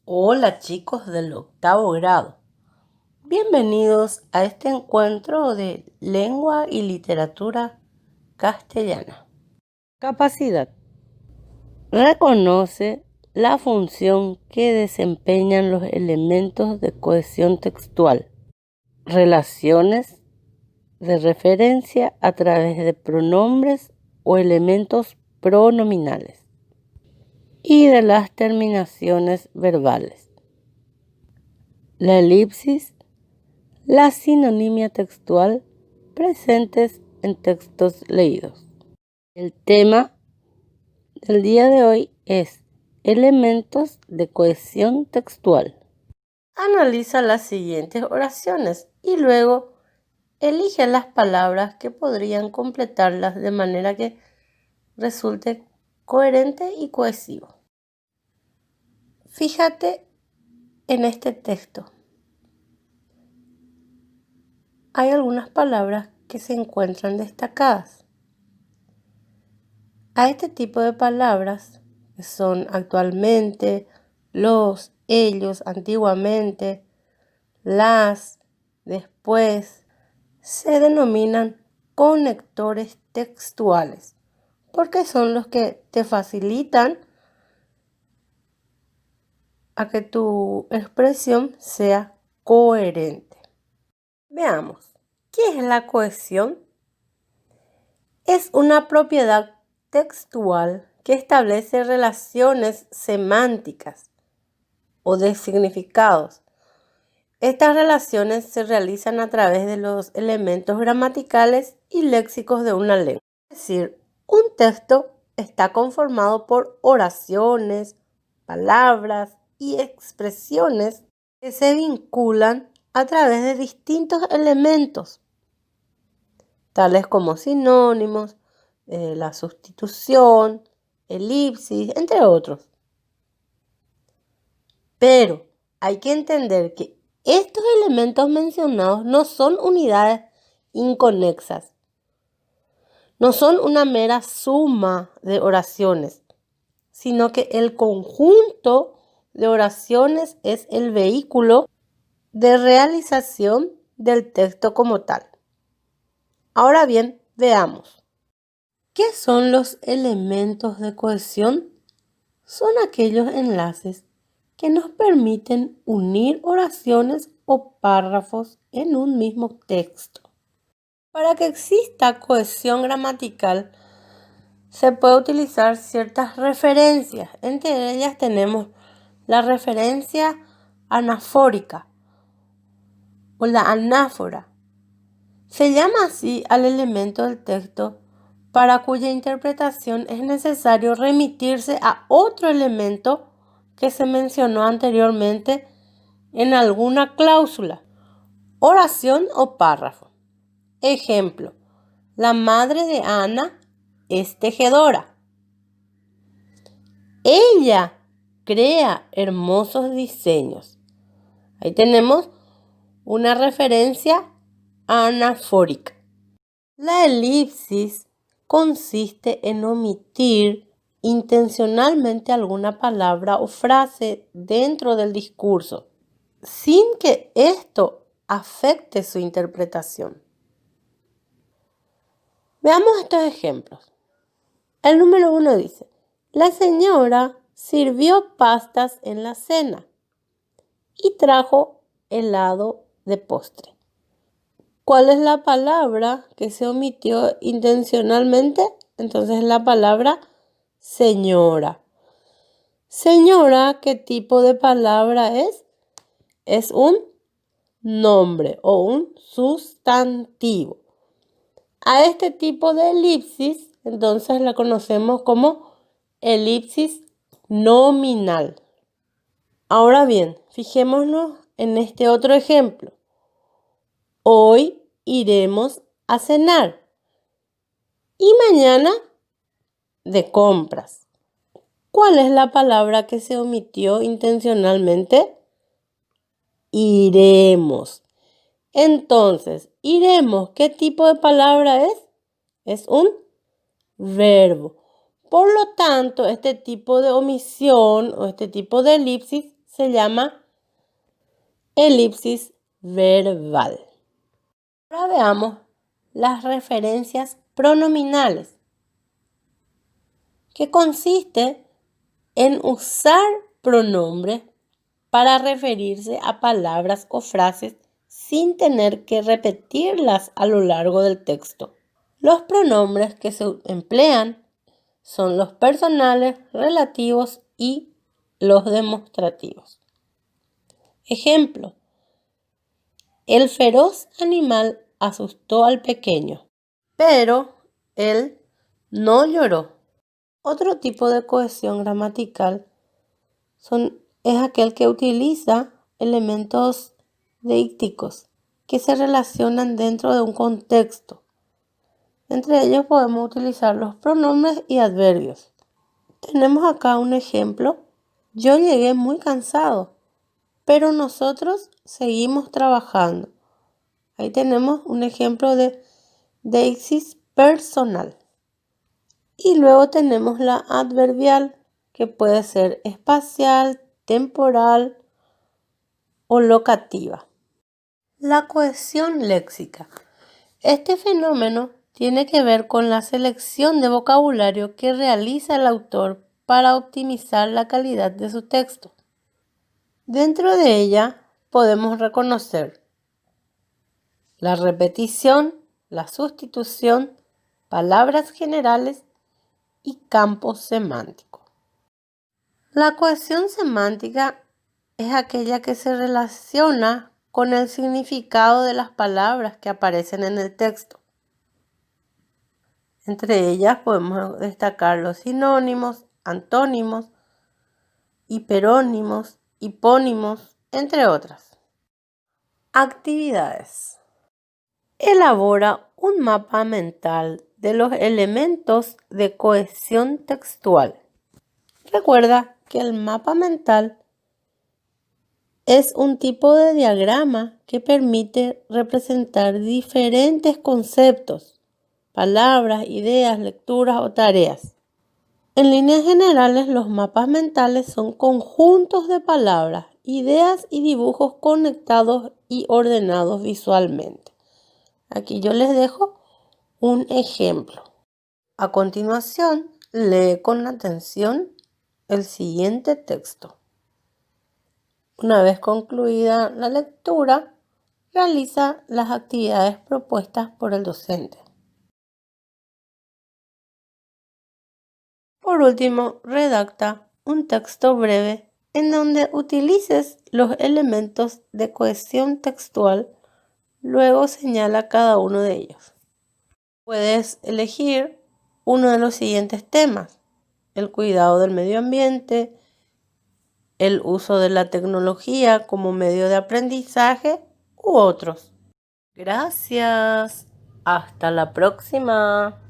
Hola chicos del octavo grado, bienvenidos a este encuentro de lengua y literatura castellana. Capacidad. Reconoce la función que desempeñan los elementos de cohesión textual, relaciones de referencia a través de pronombres o elementos pronominales y de las terminaciones verbales. La elipsis, la sinonimia textual presentes en textos leídos. El tema del día de hoy es elementos de cohesión textual. Analiza las siguientes oraciones y luego elige las palabras que podrían completarlas de manera que resulte coherente y cohesivo. Fíjate en este texto. Hay algunas palabras que se encuentran destacadas. A este tipo de palabras, que son actualmente, los, ellos, antiguamente, las, después, se denominan conectores textuales, porque son los que te facilitan a que tu expresión sea coherente. Veamos, ¿qué es la cohesión? Es una propiedad textual que establece relaciones semánticas o de significados. Estas relaciones se realizan a través de los elementos gramaticales y léxicos de una lengua. Es decir, un texto está conformado por oraciones, palabras y expresiones que se vinculan a través de distintos elementos, tales como sinónimos, la sustitución, elipsis, entre otros. Pero hay que entender que estos elementos mencionados no son unidades inconexas, no son una mera suma de oraciones, sino que el conjunto de oraciones es el vehículo de realización del texto como tal. Ahora bien, veamos. ¿Qué son los elementos de cohesión? Son aquellos enlaces que nos permiten unir oraciones o párrafos en un mismo texto. Para que exista cohesión gramatical, se puede utilizar ciertas referencias. Entre ellas tenemos la referencia anafórica o la anáfora. Se llama así al elemento del texto para cuya interpretación es necesario remitirse a otro elemento que se mencionó anteriormente en alguna cláusula, oración o párrafo. Ejemplo, la madre de Ana es tejedora. Ella crea hermosos diseños. Ahí tenemos una referencia anafórica. La elipsis consiste en omitir intencionalmente alguna palabra o frase dentro del discurso, sin que esto afecte su interpretación. Veamos estos ejemplos. El número 1 dice, la señora sirvió pastas en la cena y trajo helado de postre. ¿Cuál es la palabra que se omitió intencionalmente? Entonces la palabra señora. Señora, ¿qué tipo de palabra es? Es un nombre o un sustantivo. A este tipo de elipsis, entonces la conocemos como elipsis nominal. Ahora bien, fijémonos en este otro ejemplo. Hoy iremos a cenar y mañana de compras. ¿Cuál es la palabra que se omitió intencionalmente? Iremos. Entonces, iremos, ¿qué tipo de palabra es? Es un verbo. Por lo tanto, este tipo de omisión o este tipo de elipsis se llama elipsis verbal. Ahora veamos las referencias pronominales, que consiste en usar pronombres para referirse a palabras o frases sin tener que repetirlas a lo largo del texto. Los pronombres que se emplean son los personales, relativos y los demostrativos. Ejemplo: el feroz animal asustó al pequeño, pero él no lloró. Otro tipo de cohesión gramatical es aquel que utiliza elementos deícticos que se relacionan dentro de un contexto. Entre ellos podemos utilizar los pronombres y adverbios. Tenemos acá un ejemplo: yo llegué muy cansado, pero nosotros seguimos trabajando. Ahí tenemos un ejemplo de deixis personal. Y luego tenemos la adverbial, que puede ser espacial, temporal o locativa. La cohesión léxica. Este fenómeno tiene que ver con la selección de vocabulario que realiza el autor para optimizar la calidad de su texto. Dentro de ella podemos reconocer la repetición, la sustitución, palabras generales y campos semánticos. La cohesión semántica es aquella que se relaciona con el significado de las palabras que aparecen en el texto. Entre ellas podemos destacar los sinónimos, antónimos, hiperónimos, hipónimos, entre otras. Actividades. Elabora un mapa mental de los elementos de cohesión textual. Recuerda que el mapa mental es un tipo de diagrama que permite representar diferentes conceptos, palabras, ideas, lecturas o tareas. En líneas generales, los mapas mentales son conjuntos de palabras, ideas y dibujos conectados y ordenados visualmente. Aquí yo les dejo un ejemplo. A continuación, lee con atención el siguiente texto. Una vez concluida la lectura, realiza las actividades propuestas por el docente. Por último, redacta un texto breve en donde utilices los elementos de cohesión textual, luego señala cada uno de ellos. Puedes elegir uno de los siguientes temas: el cuidado del medio ambiente, el uso de la tecnología como medio de aprendizaje u otros. Gracias. Hasta la próxima.